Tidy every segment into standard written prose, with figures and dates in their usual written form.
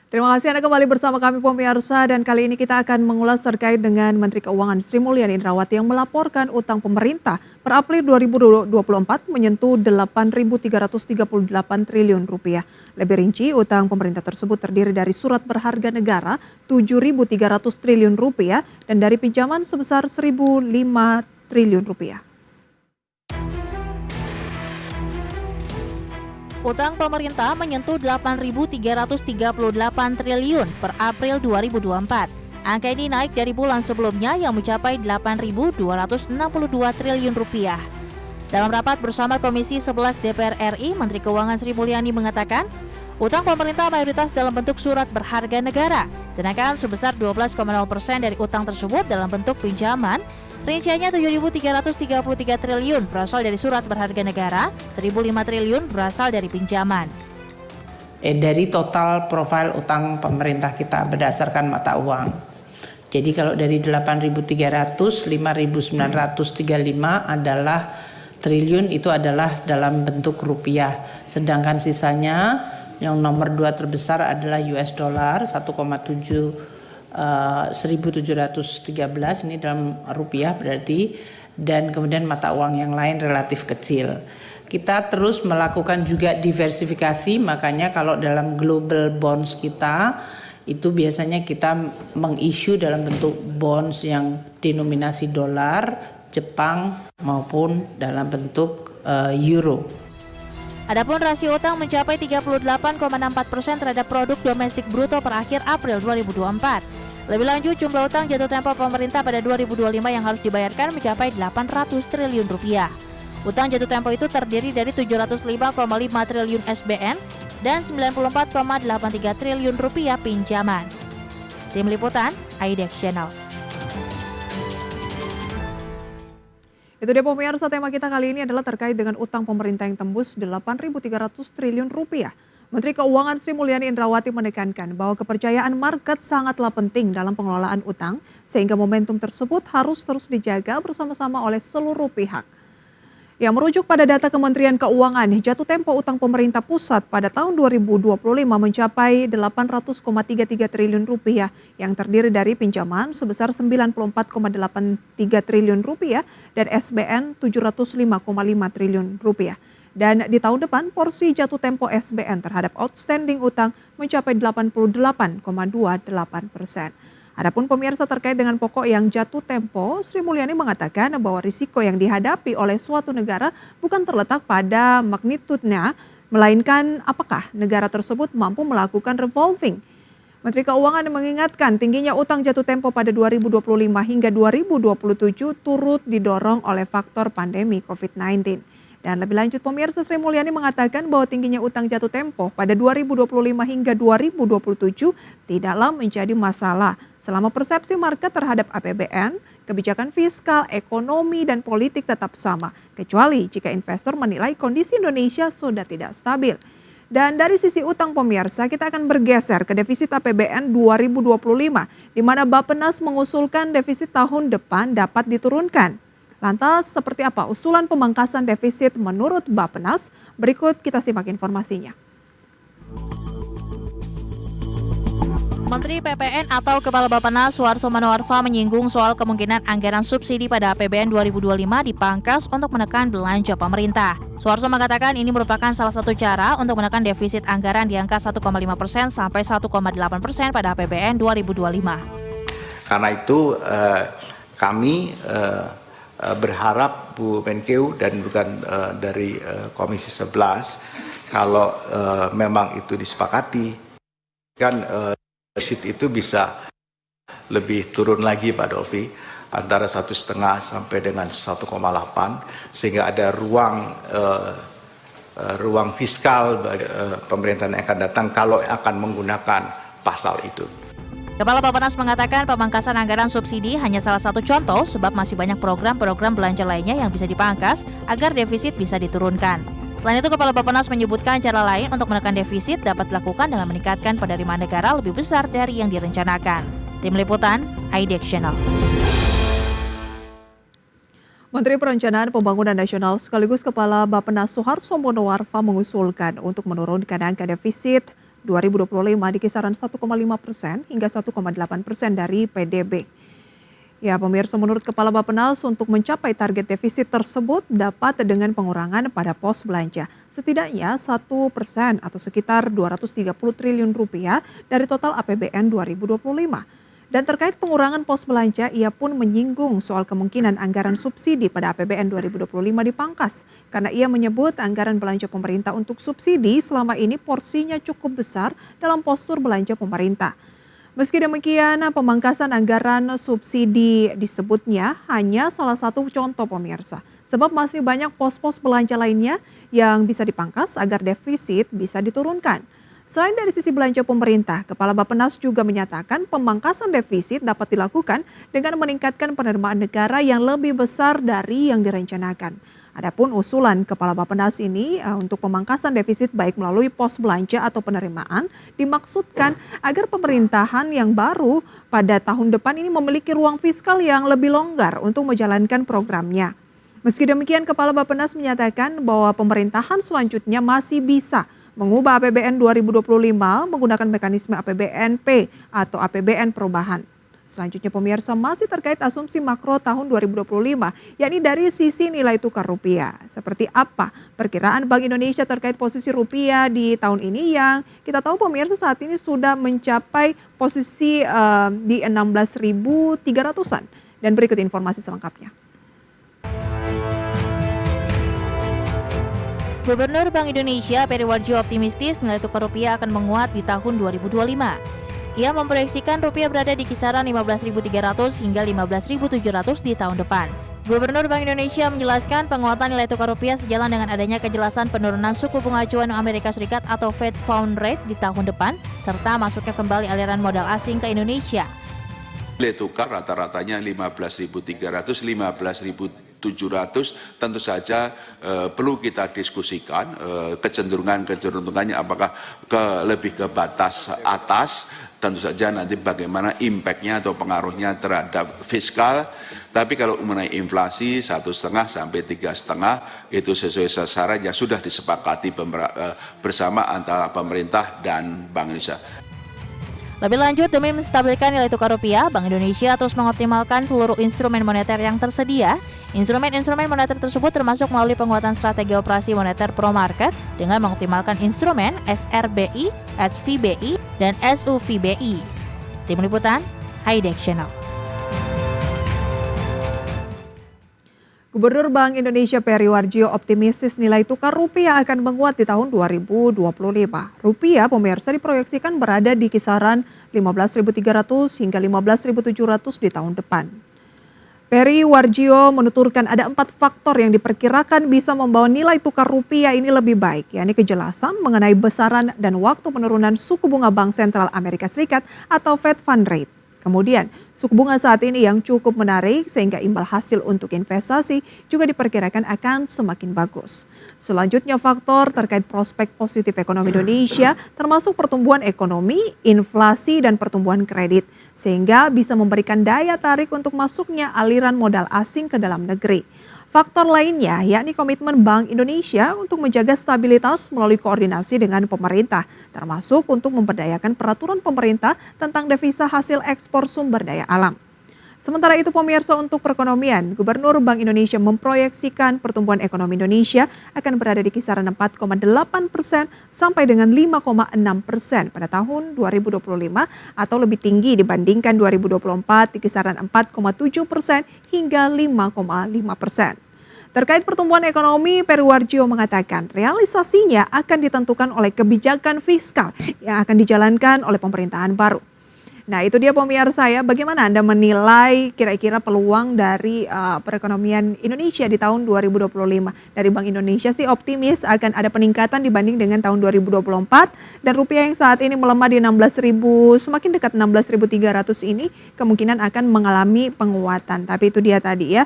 Terima kasih Anda kembali bersama kami pemirsa dan kali ini kita akan mengulas terkait dengan Menteri Keuangan Sri Mulyani Indrawati yang melaporkan utang pemerintah per April 2024 menyentuh 8.338 triliun rupiah. Lebih rinci, utang pemerintah tersebut terdiri dari surat berharga negara 7.300 triliun rupiah dan dari pinjaman sebesar 1.005 triliun rupiah. Utang pemerintah menyentuh 8.338 triliun per April 2024. Angka ini naik dari bulan sebelumnya yang mencapai 8.262 triliun rupiah. Dalam rapat bersama Komisi 11 DPR RI, Menteri Keuangan Sri Mulyani mengatakan, utang pemerintah mayoritas dalam bentuk surat berharga negara, sedangkan sebesar 12,0% dari utang tersebut dalam bentuk pinjaman. Rinciannya 7.333 triliun berasal dari surat berharga negara, 1.005 triliun berasal dari pinjaman. Dari total profil utang pemerintah kita berdasarkan mata uang. Jadi kalau dari 8.300, 5.935 adalah triliun itu adalah dalam bentuk rupiah. Sedangkan sisanya yang nomor 2 terbesar adalah US dollar 1,713 ini dalam rupiah berarti, dan kemudian mata uang yang lain relatif kecil. Kita terus melakukan juga diversifikasi, makanya kalau dalam global bonds kita itu biasanya kita mengissue dalam bentuk bonds yang denominasi dolar, Jepang maupun dalam bentuk euro. Adapun rasio utang mencapai 38,64% terhadap produk domestik bruto per akhir April 2024. Lebih lanjut, jumlah utang jatuh tempo pemerintah pada 2025 yang harus dibayarkan mencapai 800 triliun rupiah. Utang jatuh tempo itu terdiri dari 705,5 triliun SBN dan 94,83 triliun rupiah pinjaman. Tim Liputan, IDX Channel. Itu dia pemirsa, tema kita kali ini adalah terkait dengan utang pemerintah yang tembus 8.300 triliun rupiah. Menteri Keuangan Sri Mulyani Indrawati menekankan bahwa kepercayaan market sangatlah penting dalam pengelolaan utang, sehingga momentum tersebut harus terus dijaga bersama-sama oleh seluruh pihak. Yang merujuk pada data Kementerian Keuangan, jatuh tempo utang pemerintah pusat pada tahun 2025 mencapai 800,33 triliun rupiah yang terdiri dari pinjaman sebesar 94,83 triliun rupiah dan SBN 705,5 triliun rupiah. Dan di tahun depan porsi jatuh tempo SBN terhadap outstanding utang mencapai 88,28%. Adapun pemirsa terkait dengan pokok yang jatuh tempo, Sri Mulyani mengatakan bahwa risiko yang dihadapi oleh suatu negara bukan terletak pada magnitudenya, melainkan apakah negara tersebut mampu melakukan revolving. Menteri Keuangan mengingatkan tingginya utang jatuh tempo pada 2025 hingga 2027 turut didorong oleh faktor pandemi COVID-19. Dan lebih lanjut pemirsa, Sri Mulyani mengatakan bahwa tingginya utang jatuh tempo pada 2025 hingga 2027 tidaklah menjadi masalah selama persepsi market terhadap APBN, kebijakan fiskal, ekonomi, dan politik tetap sama, kecuali jika investor menilai kondisi Indonesia sudah tidak stabil. Dan dari sisi utang pemirsa, kita akan bergeser ke defisit APBN 2025, di mana Bappenas mengusulkan defisit tahun depan dapat diturunkan. Lantas, seperti apa usulan pemangkasan defisit menurut Bappenas? Berikut kita simak informasinya. Menteri PPN atau Kepala Bappenas Suharto Manoarfa menyinggung soal kemungkinan anggaran subsidi pada APBN 2025 dipangkas untuk menekan belanja pemerintah. Suharto mengatakan ini merupakan salah satu cara untuk menekan defisit anggaran di angka 1,5% sampai 1,8% pada APBN 2025. Karena itu kami berharap Bu Menkeu dan bukan dari Komisi 11 kalau memang itu disepakati kan defisit itu bisa lebih turun lagi Pak Dolfi antara 1,5 sampai dengan 1,8 sehingga ada ruang fiskal pemerintahan yang akan datang kalau akan menggunakan pasal itu. Kepala Bappenas mengatakan pemangkasan anggaran subsidi hanya salah satu contoh sebab masih banyak program-program belanja lainnya yang bisa dipangkas agar defisit bisa diturunkan. Selain itu, Kepala Bappenas menyebutkan cara lain untuk menekan defisit dapat dilakukan dengan meningkatkan penerimaan negara lebih besar dari yang direncanakan. Tim Liputan, IDX Channel. Menteri Perencanaan Pembangunan Nasional sekaligus Kepala Bappenas Suharto Manoarfa mengusulkan untuk menurunkan angka defisit 2025 di kisaran 1,5% hingga 1,8% dari PDB. Ya, pemirsa, menurut Kepala Bappenas, untuk mencapai target defisit tersebut dapat dengan pengurangan pada pos belanja setidaknya 1% atau sekitar 230 triliun rupiah dari total APBN 2025. Dan terkait pengurangan pos belanja, ia pun menyinggung soal kemungkinan anggaran subsidi pada APBN 2025 dipangkas. Karena ia menyebut anggaran belanja pemerintah untuk subsidi selama ini porsinya cukup besar dalam postur belanja pemerintah. Meski demikian, pemangkasan anggaran subsidi disebutnya hanya salah satu contoh, pemirsa. Sebab masih banyak pos-pos belanja lainnya yang bisa dipangkas agar defisit bisa diturunkan. Selain dari sisi belanja pemerintah, Kepala Bappenas juga menyatakan pemangkasan defisit dapat dilakukan dengan meningkatkan penerimaan negara yang lebih besar dari yang direncanakan. Adapun usulan Kepala Bappenas ini untuk pemangkasan defisit baik melalui pos belanja atau penerimaan dimaksudkan agar pemerintahan yang baru pada tahun depan ini memiliki ruang fiskal yang lebih longgar untuk menjalankan programnya. Meski demikian, Kepala Bappenas menyatakan bahwa pemerintahan selanjutnya masih bisa mengubah APBN 2025 menggunakan mekanisme APBNP atau APBN perubahan. Selanjutnya, pemirsa, masih terkait asumsi makro tahun 2025, yakni dari sisi nilai tukar rupiah. Seperti apa perkiraan Bank Indonesia terkait posisi rupiah di tahun ini yang kita tahu, pemirsa, saat ini sudah mencapai posisi di 16.300-an. Dan berikut informasi selengkapnya. Gubernur Bank Indonesia Peri Warjio optimistis nilai tukar rupiah akan menguat di tahun 2025. Ia memproyeksikan rupiah berada di kisaran 15.300 hingga 15.700 di tahun depan. Gubernur Bank Indonesia menjelaskan penguatan nilai tukar rupiah sejalan dengan adanya kejelasan penurunan suku bunga acuan Amerika Serikat atau Fed Fund Rate di tahun depan, serta masuknya kembali aliran modal asing ke Indonesia. Nilai tukar rata-ratanya 15.300, 15.700, tentu saja perlu kita diskusikan kecenderungannya apakah lebih ke batas atas, tentu saja nanti bagaimana impact-nya atau pengaruhnya terhadap fiskal. Tapi kalau mengenai inflasi 1,5 sampai 3,5 itu sesuai sasaran yang sudah disepakati bersama antara pemerintah dan Bank Indonesia. Lebih lanjut, demi menstabilkan nilai tukar rupiah, Bank Indonesia terus mengoptimalkan seluruh instrumen moneter yang tersedia. Instrumen-instrumen moneter tersebut termasuk melalui penguatan strategi operasi moneter pro market dengan mengoptimalkan instrumen SRBI, SVBI, dan SUVBI. Tim Liputan, Haidek Channel. Gubernur Bank Indonesia Peri Warjio optimistis nilai tukar rupiah akan menguat di tahun 2025. Rupiah, pemirsa, diproyeksikan berada di kisaran 15.300 hingga 15.700 di tahun depan. Peri Warjio menuturkan ada 4 faktor yang diperkirakan bisa membawa nilai tukar rupiah ini lebih baik, yakni kejelasan mengenai besaran dan waktu penurunan suku bunga Bank Sentral Amerika Serikat atau Fed Fund Rate. Kemudian, suku bunga saat ini yang cukup menarik sehingga imbal hasil untuk investasi juga diperkirakan akan semakin bagus. Selanjutnya, faktor terkait prospek positif ekonomi Indonesia termasuk pertumbuhan ekonomi, inflasi, dan pertumbuhan kredit sehingga bisa memberikan daya tarik untuk masuknya aliran modal asing ke dalam negeri. Faktor lainnya yakni komitmen Bank Indonesia untuk menjaga stabilitas melalui koordinasi dengan pemerintah, termasuk untuk memberdayakan peraturan pemerintah tentang devisa hasil ekspor sumber daya alam. Sementara itu, pemirsa, untuk perekonomian, Gubernur Bank Indonesia memproyeksikan pertumbuhan ekonomi Indonesia akan berada di kisaran 4,8% sampai dengan 5,6% pada tahun 2025 atau lebih tinggi dibandingkan 2024 di kisaran 4,7% hingga 5,5%. Terkait pertumbuhan ekonomi, Peri Warjio mengatakan realisasinya akan ditentukan oleh kebijakan fiskal yang akan dijalankan oleh pemerintahan baru. Nah, itu dia, pemirsa, ya. Bagaimana Anda menilai kira-kira peluang dari perekonomian Indonesia di tahun 2025? Dari Bank Indonesia sih optimis akan ada peningkatan dibanding dengan tahun 2024 dan rupiah yang saat ini melemah di 16.000, semakin dekat 16.300 ini kemungkinan akan mengalami penguatan. Tapi itu dia tadi, ya.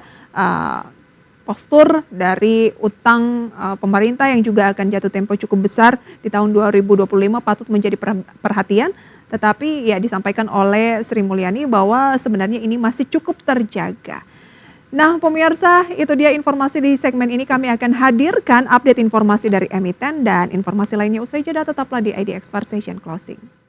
Postur dari utang pemerintah yang juga akan jatuh tempo cukup besar di tahun 2025 patut menjadi perhatian. Tetapi ya disampaikan oleh Sri Mulyani bahwa sebenarnya ini masih cukup terjaga. Nah, pemirsa, itu dia informasi di segmen ini. Kami akan hadirkan update informasi dari emiten dan informasi lainnya usai jeda. Tetaplah di IDX Station Closing.